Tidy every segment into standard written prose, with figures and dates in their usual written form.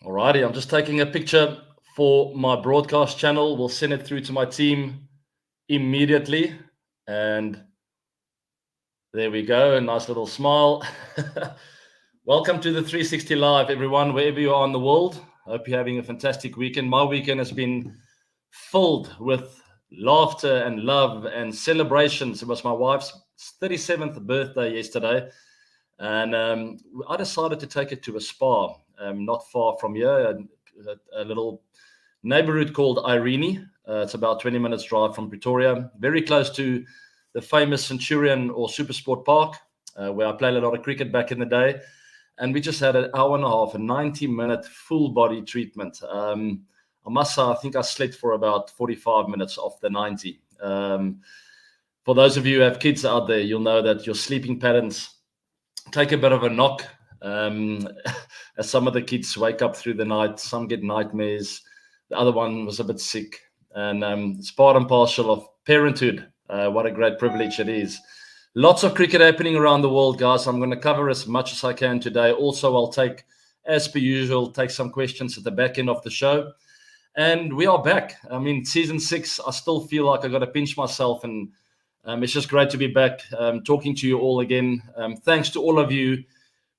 Alrighty, I'm just taking a picture for my broadcast channel. We'll send it through to my team immediately. And there we go, a nice little smile. Welcome to the 360 Live, everyone, wherever you are in the world. Hope you're having a fantastic weekend. My weekend has been filled with laughter and love and celebrations. It was my wife's 37th birthday yesterday. And I decided to take it to a spa not far from here, a little neighborhood called Irene. It's about 20 minutes drive from Pretoria, very close to the famous Centurion or Supersport Park, where I played a lot of cricket back in the day. And we just had an hour and a half, a 90-minute full body treatment. I must say, I think I slept for about 45 minutes off the 90. For those of you who have kids out there, you'll know that your sleeping patterns take a bit of a knock as some of the kids wake up through the night. Some get nightmares. The other one was a bit sick. And it's part and parcel of parenthood. What a great privilege it is. Lots of cricket happening around the world, guys. I'm going to cover as much as I can today. Also, I'll take, as per usual, take some questions at the back end of the show. And we are back. I mean, season 6, I still feel like I got to pinch myself, and it's just great to be back talking to you all again. Thanks to all of you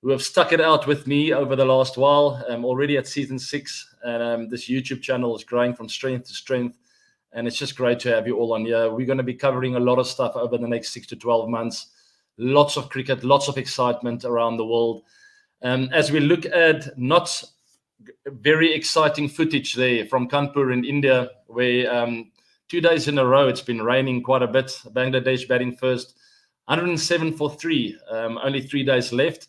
who have stuck it out with me over the last while. I'm already at season 6, and this YouTube channel is growing from strength to strength. And it's just great to have you all on here. We're going to be covering a lot of stuff over the next 6 to 12 months. Lots of cricket, lots of excitement around the world. As we look at not very exciting footage there from Kanpur in India, where 2 days in a row it's been raining quite a bit. Bangladesh batting first, 107 for 3, only 3 days left.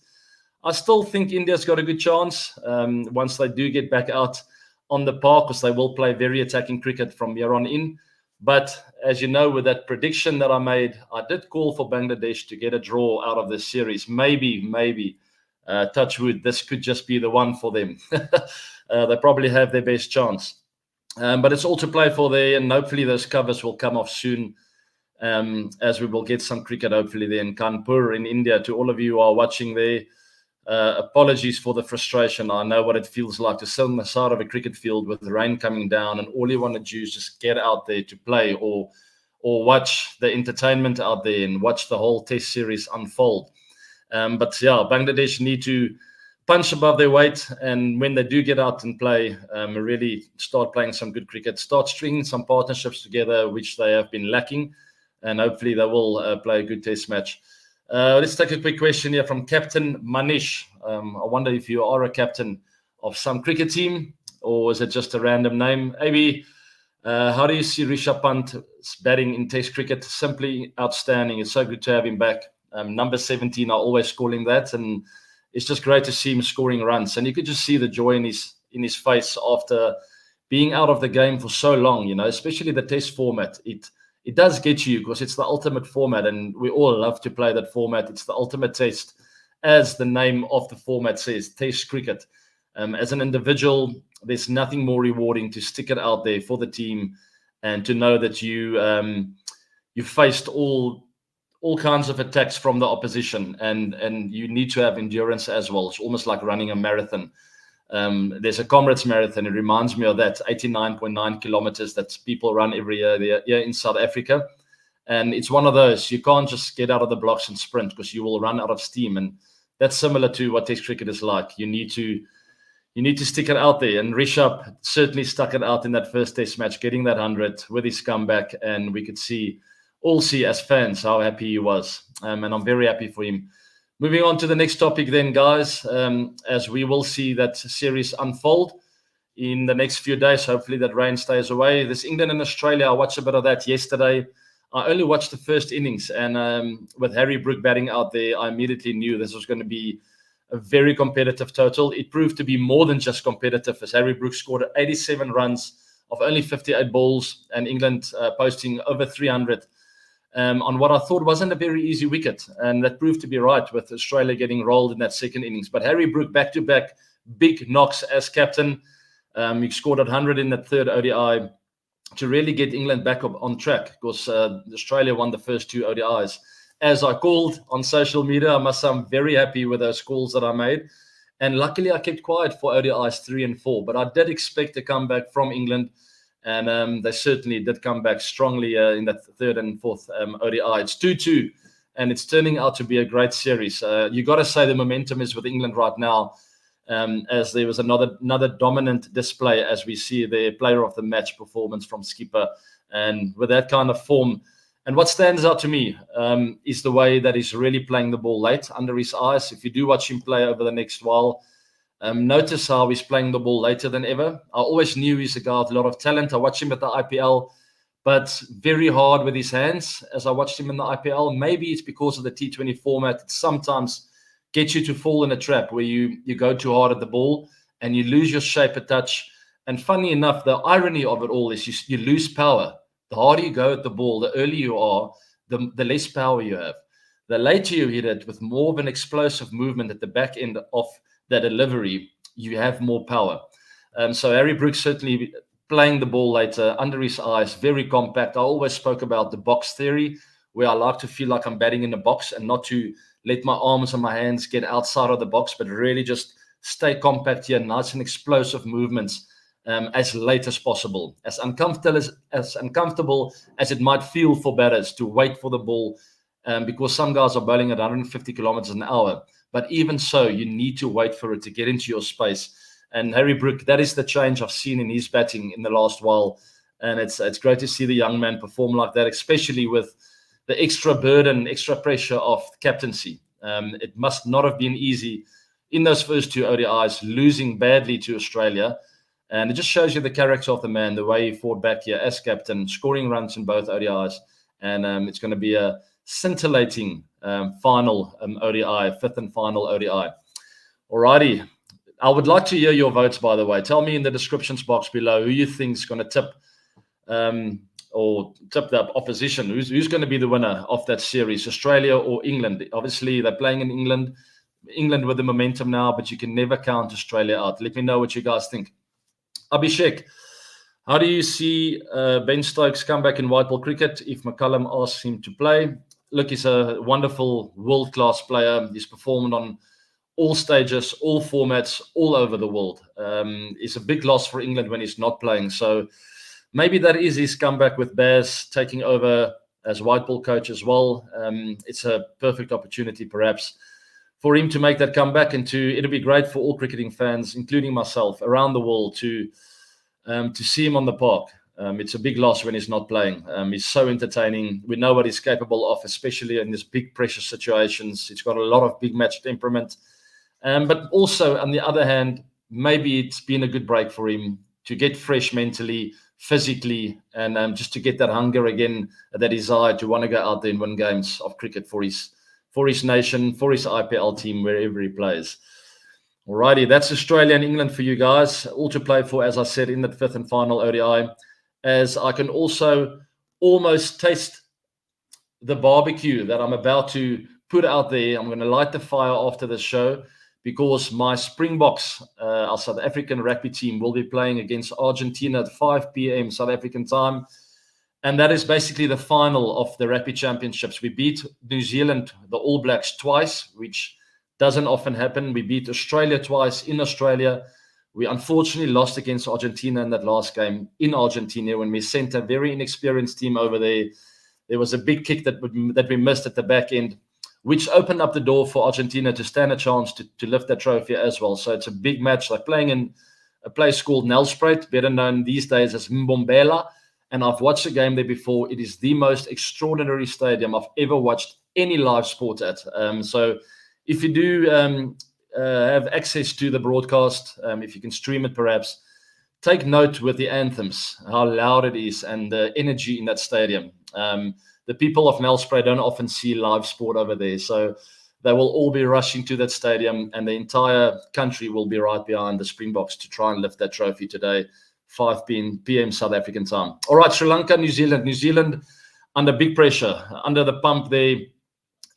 I still think India's got a good chance once they do get back out on the park, because they will play very attacking cricket from here on in. But as you know, with that prediction that I made, I did call for Bangladesh to get a draw out of this series. Maybe, touch wood, this could just be the one for them. They probably have their best chance. But it's all to play for there, and hopefully those covers will come off soon, as we will get some cricket hopefully there in Kanpur in India. To all of you who are watching there, apologies for the frustration. I know what it feels like to sit on the side of a cricket field with the rain coming down, and all you want to do is just get out there to play or watch the entertainment out there and watch the whole test series unfold. But yeah, Bangladesh need to punch above their weight, and when they do get out and play, really start playing some good cricket, start stringing some partnerships together, which they have been lacking, and hopefully they will play a good test match. Let's take a quick question here from Captain Manish. I wonder if you are a captain of some cricket team, or is it just a random name? Maybe, how do you see Rishabh Pant's batting in Test cricket? Simply outstanding. It's so good to have him back. Number 17, I always call him that, and it's just great to see him scoring runs. And you could just see the joy in his face after being out of the game for so long. You know, especially the Test format. It does get you, because it's the ultimate format, and we all love to play that format. It's the ultimate test, as the name of the format says, Test cricket. As an individual, there's nothing more rewarding to stick it out there for the team, and to know that you faced all kinds of attacks from the opposition, and you need to have endurance as well. It's almost like running a marathon. There's a Comrades Marathon. It reminds me of that 89.9 kilometers that people run every year here in South Africa. And it's one of those, you can't just get out of the blocks and sprint, because you will run out of steam. And that's similar to what Test cricket is like. You need to stick it out there. And Rishabh certainly stuck it out in that first Test match, getting that 100 with his comeback. And we could all see as fans how happy he was. And I'm very happy for him. Moving on to the next topic then, guys, as we will see that series unfold in the next few days. Hopefully that rain stays away. This England and Australia, I watched a bit of that yesterday. I only watched the first innings, and with Harry Brook batting out there, I immediately knew this was going to be a very competitive total. It proved to be more than just competitive, as Harry Brook scored 87 runs of only 58 balls, and England posting over 300. On what I thought wasn't a very easy wicket. And that proved to be right, with Australia getting rolled in that second innings. But Harry Brook, back-to-back big knocks as captain. He scored 100 in that third ODI to really get England back up on track, because Australia won the first 2 ODIs. As I called on social media, I must say I'm very happy with those calls that I made. And luckily, I kept quiet for ODIs 3 and 4. But I did expect a comeback from England. And they certainly did come back strongly in that third and fourth ODI. It's 2-2, and it's turning out to be a great series. You got to say the momentum is with England right now, as there was another dominant display, as we see the player of the match performance from skipper. And with that kind of form, and what stands out to me is the way that he's really playing the ball late under his eyes. If you do watch him play over the next while, notice how he's playing the ball later than ever. I always knew he's a guy with a lot of talent. I watched him at the IPL, but very hard with his hands as I watched him in the IPL. Maybe it's because of the T20 format. It sometimes gets you to fall in a trap where you go too hard at the ball and you lose your shape a touch. And funny enough, the irony of it all is you lose power. The harder you go at the ball, the earlier you are, the less power you have. The later you hit it with more of an explosive movement at the back end of the delivery, you have more power. So Harry Brooks certainly playing the ball later, under his eyes, very compact. I always spoke about the box theory, where I like to feel like I'm batting in a box and not to let my arms and my hands get outside of the box, but really just stay compact here, nice and explosive movements as late as possible. As uncomfortable as it might feel for batters to wait for the ball, because some guys are bowling at 150 kilometers an hour. But even so, you need to wait for it to get into your space. And Harry Brook, that is the change I've seen in his batting in the last while. And it's great to see the young man perform like that, especially with the extra burden, extra pressure of captaincy. It must not have been easy in those first two ODIs, losing badly to Australia. And it just shows you the character of the man, the way he fought back here as captain, scoring runs in both ODIs. And it's going to be a scintillating final ODI, fifth and final ODI. Alrighty. I would like to hear your votes, by the way. Tell me in the descriptions box below who you think is going to tip or tip the opposition. Who's going to be the winner of that series, Australia or England? Obviously, they're playing in England with the momentum now, but you can never count Australia out. Let me know what you guys think. Abhishek, how do you see Ben Stokes come back in white ball cricket if McCullum asks him to play? Look, he's a wonderful world-class player. He's performed on all stages, all formats, all over the world. It's a big loss for England when he's not playing. So maybe that is his comeback with Baz taking over as white ball coach as well. It's a perfect opportunity, perhaps, for him to make that comeback, and it'll be great for all cricketing fans, including myself, around the world to see him on the park. It's a big loss when he's not playing. He's so entertaining. We know what he's capable of, especially in these big pressure situations. He's got a lot of big match temperament. But also, on the other hand, maybe it's been a good break for him to get fresh mentally, physically, and just to get that hunger again, that desire to want to go out there and win games of cricket for his nation, for his IPL team, wherever he plays. Alrighty, that's Australia and England for you guys, all to play for, as I said, in that fifth and final ODI. As I can also almost taste the barbecue that I'm about to put out there. I'm going to light the fire after the show, because my Springboks, our South African rugby team, will be playing against Argentina at 5 p.m. South African time. And that is basically the final of the Rugby Championships. We beat New Zealand, the All Blacks, twice, which doesn't often happen. We beat Australia twice in Australia. We unfortunately lost against Argentina in that last game in Argentina when we sent a very inexperienced team over there. There was a big kick that we missed at the back end, which opened up the door for Argentina to stand a chance to lift that trophy as well. So it's a big match. They're playing in a place called Nelspruit, better known these days as Mbombela. And I've watched the game there before. It is the most extraordinary stadium I've ever watched any live sport at. So if you do have access to the broadcast, if you can stream it perhaps, take note with the anthems, how loud it is and the energy in that stadium. The people of Nelspruit don't often see live sport over there. So they will all be rushing to that stadium, and the entire country will be right behind the Springboks to try and lift that trophy today, 5 p.m. South African time. All right, Sri Lanka, New Zealand. New Zealand under big pressure, under the pump there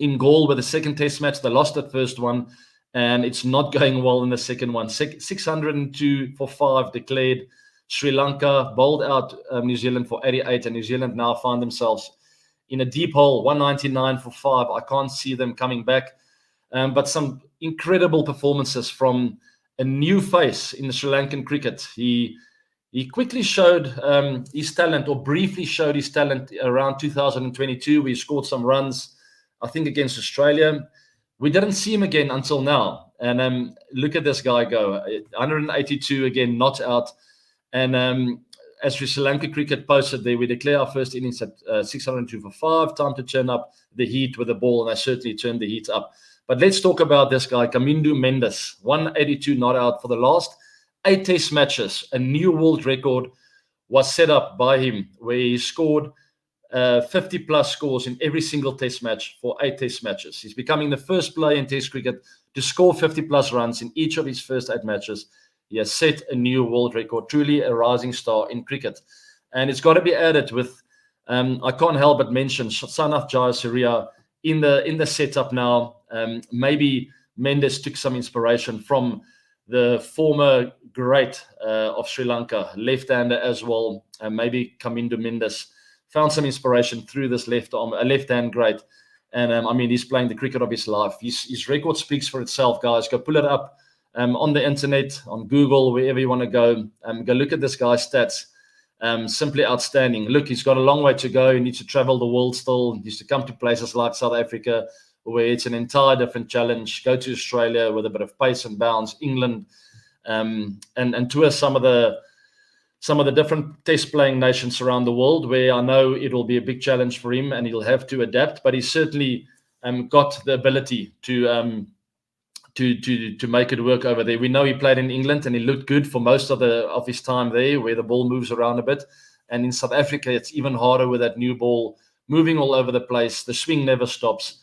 in Galle with the second test match. They lost that first one, and it's not going well in the second one. 602 for 5 declared. Sri Lanka bowled out New Zealand for 88, and New Zealand now find themselves in a deep hole, 199 for 5. I can't see them coming back. but some incredible performances from a new face in the Sri Lankan cricket. He quickly showed his talent, or briefly showed his talent, around 2022. We scored some runs, I think, against Australia. We didn't see him again until now. And look at this guy go. 182 again, not out. And as Sri Lanka cricket posted there, we declare our first innings at 602 for 5. Time to turn up the heat with the ball, and I certainly turned the heat up. But let's talk about this guy, Kamindu Mendis. 182 not out for the last 8 test matches. A new world record was set up by him, where he scored 50 plus scores in every single test match for 8 test matches. He's becoming the first player in test cricket to score 50 plus runs in each of his first 8 matches. He has set a new world record, truly a rising star in cricket. And it's got to be added with, I can't help but mention Sanath Jayasuriya in the setup now. Maybe Mendes took some inspiration from the former great of Sri Lanka, left-hander as well. Maybe Kamindu Mendis found some inspiration through this left-hand great. And I mean, he's playing the cricket of his life. His record speaks for itself, guys. Go pull it up on the internet, on Google, wherever you want to go. Go look at this guy's stats. Simply outstanding. Look, he's got a long way to go. He needs to travel the world still. He needs to come to places like South Africa, where it's an entire different challenge. Go to Australia with a bit of pace and bounce, England, and tour some of the different test playing nations around the world, where I know it will be a big challenge for him and he'll have to adapt. But he's certainly got the ability to make it work over there. We know he played in England and he looked good for most of his time there, where the ball moves around a bit. And in South Africa, it's even harder with that new ball moving all over the place. The swing never stops.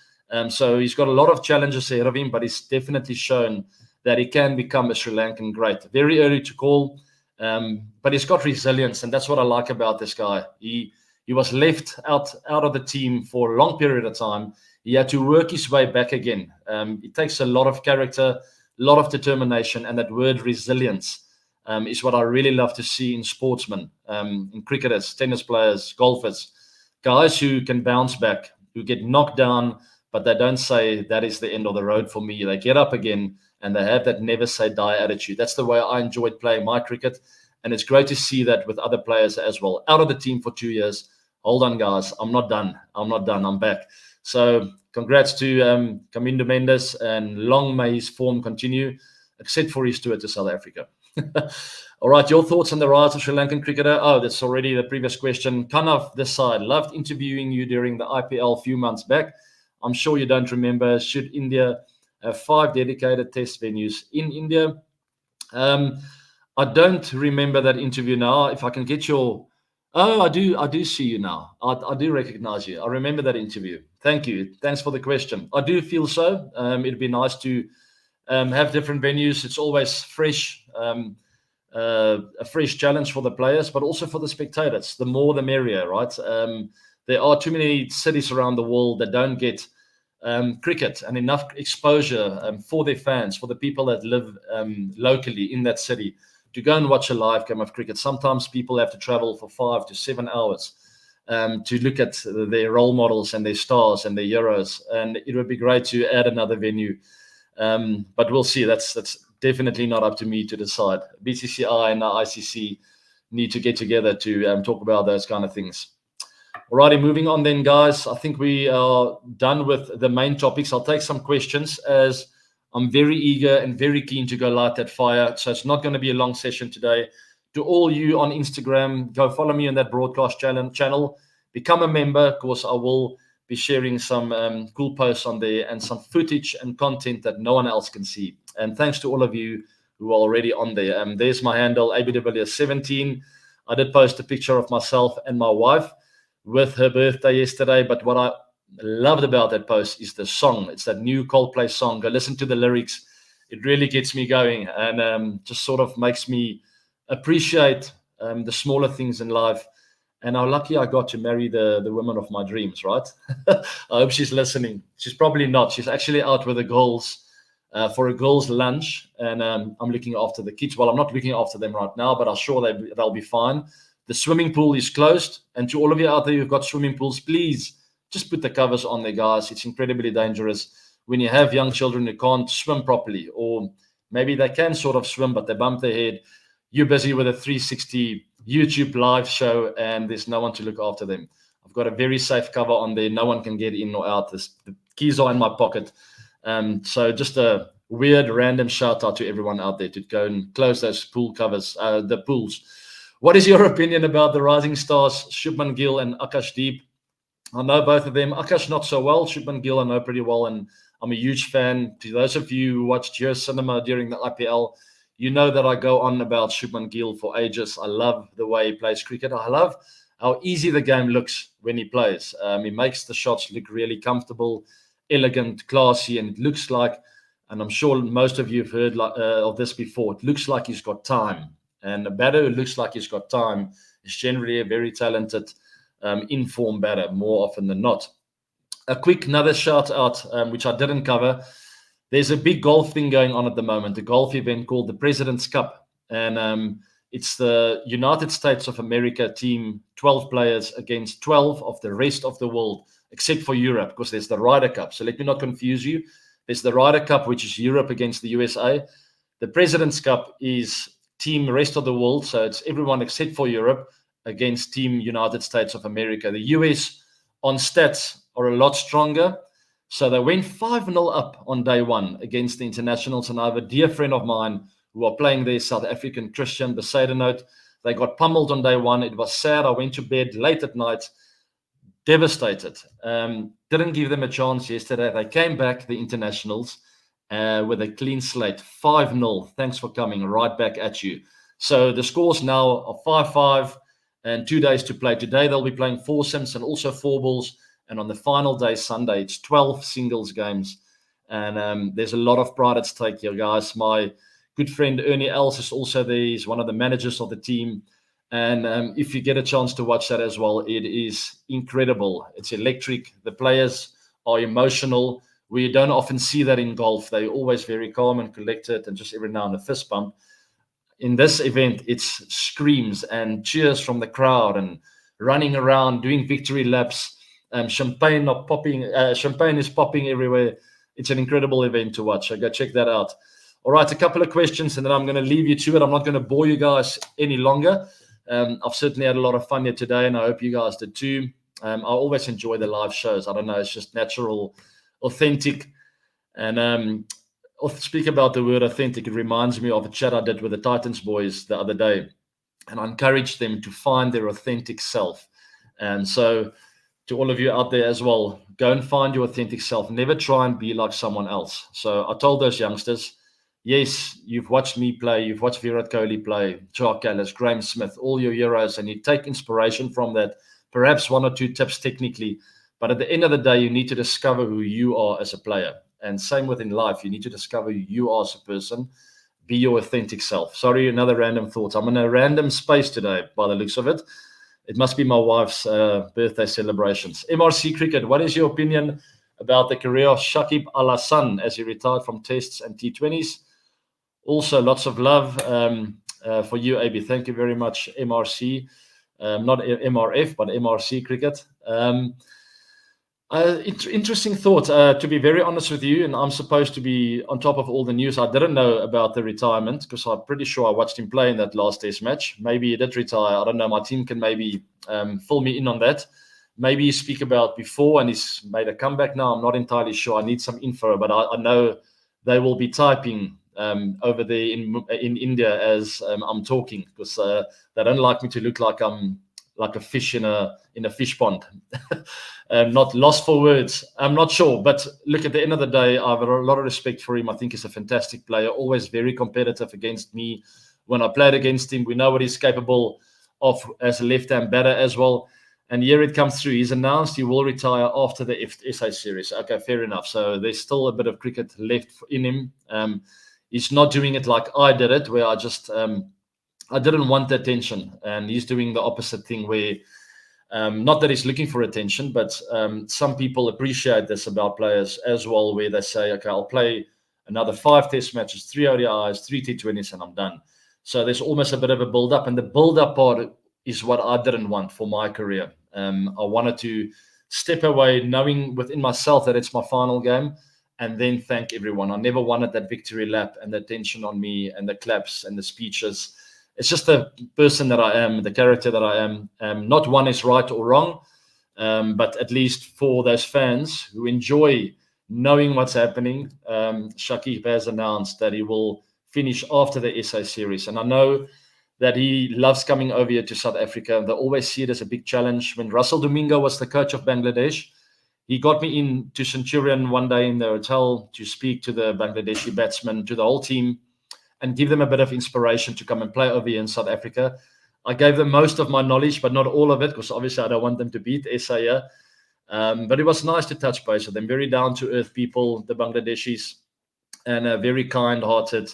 So he's got a lot of challenges ahead of him, but he's definitely shown that he can become a Sri Lankan great. Very early to call, but he's got resilience, and that's what I like about this guy. He was left out of the team for a long period of time. He had to work his way back again. It takes a lot of character, a lot of determination, and that word resilience is what I really love to see in sportsmen, in cricketers, tennis players, golfers, guys who can bounce back, who get knocked down, but they don't say that is the end of the road for me. They get up again and they have that never say die attitude. That's the way I enjoyed playing my cricket. And it's great to see that with other players as well. Out of the team for 2 years. Hold on, guys. I'm not done. I'm back. So congrats to Kamindu Mendis, and long may his form continue, except for his tour to South Africa. All right, your thoughts on the rise of Sri Lankan cricketer? Oh, that's already the previous question. Kanav this side. Loved interviewing you during the IPL a few months back. I'm sure you don't remember. Should India have 5 dedicated test venues in India? I don't remember that interview now. If I can get your... Oh, I do see you now. I do recognize you. I remember that interview. Thank you. Thanks for the question. I do feel so. It'd be nice to have different venues. It's always fresh, a fresh challenge for the players, but also for the spectators. The more, the merrier, right? There are too many cities around the world that don't get cricket and enough exposure for their fans, for the people that live locally in that city, to go and watch a live game of cricket. Sometimes people have to travel for 5 to 7 hours to look at their role models and their stars and their heroes. And it would be great to add another venue. But we'll see. That's definitely not up to me to decide. BCCI and the ICC need to get together to talk about those kind of things. Alrighty, moving on then, guys. I think we are done with the main topics. I'll take some questions, as I'm very eager and very keen to go light that fire. So it's not going to be a long session today. To all you on Instagram, go follow me on that broadcast channel. Become a member. Of course, I will be sharing some cool posts on there and some footage and content that no one else can see. And thanks to all of you who are already on there. There's my handle, ABWilliers17. I did post a picture of myself and my wife with her birthday yesterday, but what I loved about that post is the song. It's that new Coldplay song. Go listen to the lyrics. It really gets me going, and just sort of makes me appreciate the smaller things in life, and how lucky I got to marry the woman of my dreams, right? I hope she's listening. She's probably not. She's actually out with the girls for a girls' lunch, and I'm looking after the kids. Well, I'm not looking after them right now, but I'm sure they'll be fine. The swimming pool is closed. And to all of you out there who've got swimming pools, please just put the covers on there, guys. It's incredibly dangerous. when you have young children who can't swim properly, or maybe they can sort of swim, but they bump their head. You're busy with a 360 YouTube live show, and there's no one to look after them. I've got a very safe cover on there. No one can get in or out. The keys are in my pocket. So just a weird random shout out to everyone out there to go and close those pool covers, the pools. What is your opinion about the rising stars, Shubman Gill and Akashdeep? I know both of them. Akash not so well. Shubman Gill I know pretty well, and I'm a huge fan. To those of you who watched Geo Cinema during the IPL, you know that I go on about Shubman Gill for ages. I love the way he plays cricket. I love how easy the game looks when he plays. He makes the shots look really comfortable, elegant, classy, and it looks like, and I'm sure most of you have heard of this before, it looks like he's got time. And a batter who looks like he's got time is generally a very talented, in-form batter, more often than not. A quick another shout out, which I didn't cover. There's a big golf thing going on at the moment, a golf event called the President's Cup. And it's the United States of America team, 12 players against 12 of the rest of the world, except for Europe, because there's the Ryder Cup. So let me not confuse you. There's the Ryder Cup, which is Europe against the USA. The President's Cup is team rest of the world. So it's everyone except for Europe against team United States of America. The US on stats are a lot stronger. So they went 5-0 up on day one against the internationals. And I have a dear friend of mine who are playing there, South African, Christian Besaidenote. They got pummeled on day one. It was sad. I went to bed late at night, devastated. Didn't give them a chance yesterday. They came back, the internationals, with a clean slate, 5-0. Thanks for coming, right back at you. So the scores now are 5-5 and 2 days to play. Today they'll be playing foursomes and also four balls. And on the final day, Sunday, it's 12 singles games. And there's a lot of pride at stake here, guys. My good friend Ernie Els is also there. He's one of the managers of the team. And if you get a chance to watch that as well, it is incredible. It's electric. The players are emotional. We don't often see that in golf. They're always very calm and collected and just every now and then a fist bump. In this event, it's screams and cheers from the crowd and running around, doing victory laps. Champagne is popping everywhere. It's an incredible event to watch. So go check that out. All right, a couple of questions, and then I'm going to leave you to it. I'm not going to bore you guys any longer. I've certainly had a lot of fun here today, and I hope you guys did too. I always enjoy the live shows. I don't know, it's just natural, authentic. And I'll speak about the word authentic. It reminds me of a chat I did with the Titans boys the other day, and I encouraged them to find their authentic self. And so to all of you out there as well, go and find your authentic self. Never try and be like someone else. So I told those youngsters, yes, you've watched me play, you've watched Virat Kohli play, Jacques Ellis, Graham Smith, all your heroes, and you take inspiration from that, perhaps one or two tips technically. But at the end of the day, you need to discover who you are as a player. And same within life, you need to discover who you are as a person. Be your authentic self. Sorry, another random thought. I'm in a random space today, by the looks of it. It must be my wife's birthday celebrations. MRC Cricket, what is your opinion about the career of Shakib Al Hasan as he retired from tests and T20s? Also, lots of love for you, AB. Thank you very much, MRC. Not MRF, but MRC Cricket. Interesting thought. To be very honest with you, and I'm supposed to be on top of all the news. I didn't know about the retirement because I'm pretty sure I watched him play in that last test match. Maybe he did retire. I don't know. My team can maybe fill me in on that. Maybe you speak about before and he's made a comeback now. I'm not entirely sure. I need some info, but I know they will be typing over there in India as I'm talking because they don't like me to look like I'm like a fish in a fish pond. Not lost for words. I'm not sure. But look, at the end of the day, I have a lot of respect for him. I think he's a fantastic player, always very competitive against me. When I played against him, we know what he's capable of as a left-hand batter as well. And here it comes through. He's announced he will retire after the SA series. Okay, fair enough. So there's still a bit of cricket left in him. He's not doing it like I did it, where I just I didn't want the attention. And he's doing the opposite thing where not that he's looking for attention, but some people appreciate this about players as well, where they say, okay, I'll play another 5 test matches, 3 ODIs, 3 T20s, and I'm done. So there's almost a bit of a build-up. And the build-up part is what I didn't want for my career. I wanted to step away knowing within myself that it's my final game and then thank everyone. I never wanted that victory lap and the attention on me and the claps and the speeches. It's just the person that I am, the character that I am. Not one is right or wrong, but at least for those fans who enjoy knowing what's happening, Shakib has announced that he will finish after the SA series. And I know that he loves coming over here to South Africa. They always see it as a big challenge. When Russell Domingo was the coach of Bangladesh, he got me in to Centurion one day in the hotel to speak to the Bangladeshi batsmen, to the whole team, and give them a bit of inspiration to come and play over here in South Africa. I gave them most of my knowledge, but not all of it, because obviously I don't want them to beat SA here. But it was nice to touch base with them. Very down-to-earth people, the Bangladeshis, and very kind-hearted,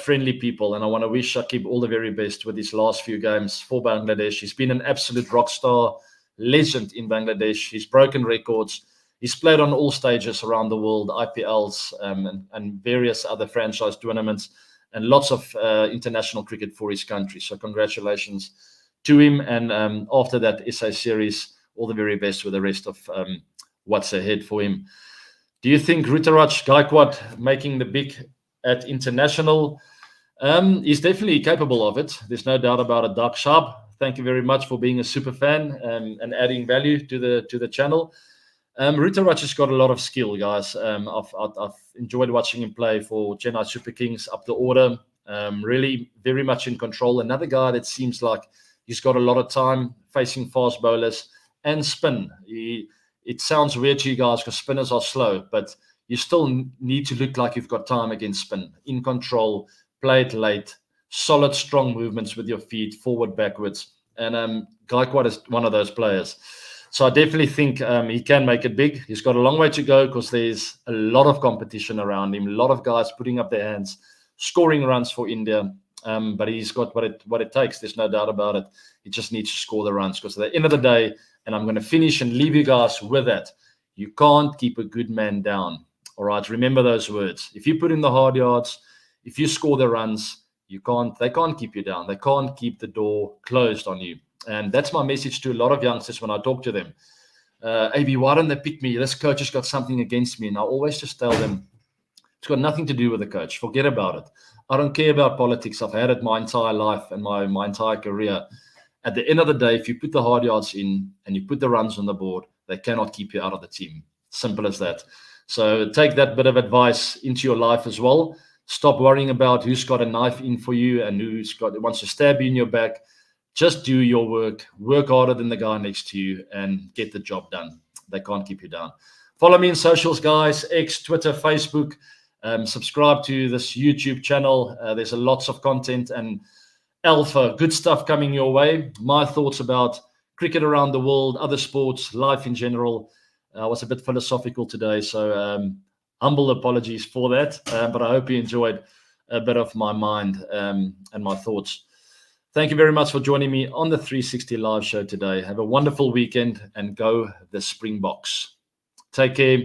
friendly people. And I want to wish Shakib all the very best with his last few games for Bangladesh. He's been an absolute rock star, legend in Bangladesh. He's broken records. He's played on all stages around the world, IPLs and various other franchise tournaments, and lots of international cricket for his country. So congratulations to him. And after that SA series, all the very best with the rest of what's ahead for him. Do you think Ruturaj Gaikwad making the big at international? He's definitely capable of it. There's no doubt about it. Dark Sharp, thank you very much for being a super fan and adding value to the channel. Ruturaj has got a lot of skill, guys. I've enjoyed watching him play for Chennai Super Kings up the order. Really very much in control. Another guy that seems like he's got a lot of time facing fast bowlers and spin. It sounds weird to you guys because spinners are slow, but you still need to look like you've got time against spin. In control, play it late, solid, strong movements with your feet, forward, backwards. And Gaikwad is one of those players. So I definitely think he can make it big. He's got a long way to go because there's a lot of competition around him, a lot of guys putting up their hands, scoring runs for India. But he's got what it takes. There's no doubt about it. He just needs to score the runs because at the end of the day, and I'm going to finish and leave you guys with that, you can't keep a good man down. All right, remember those words. If you put in the hard yards, if you score the runs, they can't keep you down. They can't keep the door closed on you. And that's my message to a lot of youngsters when I talk to them. AB, why don't they pick me? This coach has got something against me. And I always just tell them, it's got nothing to do with the coach. Forget about it. I don't care about politics. I've had it my entire life and my entire career. At the end of the day, if you put the hard yards in and you put the runs on the board, they cannot keep you out of the team. Simple as that. So take that bit of advice into your life as well. Stop worrying about who's got a knife in for you and wants to stab you in your back. Just do your work harder than the guy next to you, and get the job done. They can't keep you down. Follow me in socials, guys. X, Twitter, Facebook. Subscribe to this YouTube channel. There's lots of content and alpha, good stuff coming your way. My thoughts about cricket around the world, other sports, life in general. I was a bit philosophical today, so humble apologies for that. But I hope you enjoyed a bit of my mind and my thoughts. Thank you very much for joining me on the 360 Live show today. Have a wonderful weekend and go the Springboks. Take care.